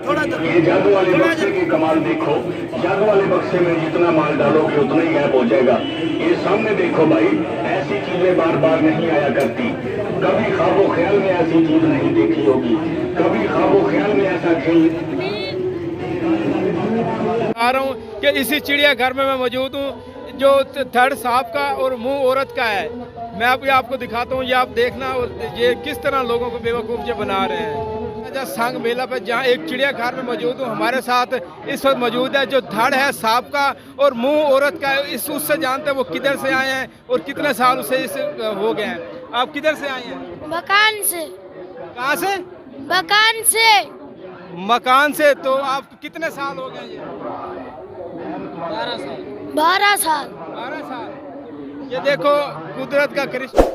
ये जादू वाले बक्से की कमाल देखो, जादू वाले बक्से में जितना माल डालोगे उतना ही गायब हो जाएगा। ये सामने देखो भाई, ऐसी चीजें बार बार नहीं आया करती। कभी ख्वाबो ख्याल में ऐसी चीज नहीं देखी होगी, कभी ख्वाबो ख्याल में ऐसा खेल। आ रहा हूँ कि इसी चिड़ियाघर में मैं मौजूद हूँ जो थड़ सांप का और मुंह औरत का है। मैं अभी आपको दिखाता हूँ, ये आप देखना और ये किस तरह लोगों को बेवकूफ़ जो बना रहे हैं। संग मेला पर जहाँ एक चिड़ियाघर में मौजूद हूँ, हमारे साथ इस वक्त मौजूद है जो धड़ है सांप का और मुंह औरत का है। इस उससे जानते हैं वो किधर से आए हैं और कितने साल उससे इस हो गए हैं। आप किधर से आए हैं? मकान से। कहाँ से? मकान से। मकान से। तो आप कितने साल हो गए? ये 12 साल। 12 साल। ये देखो कुदरत का कृष्ण।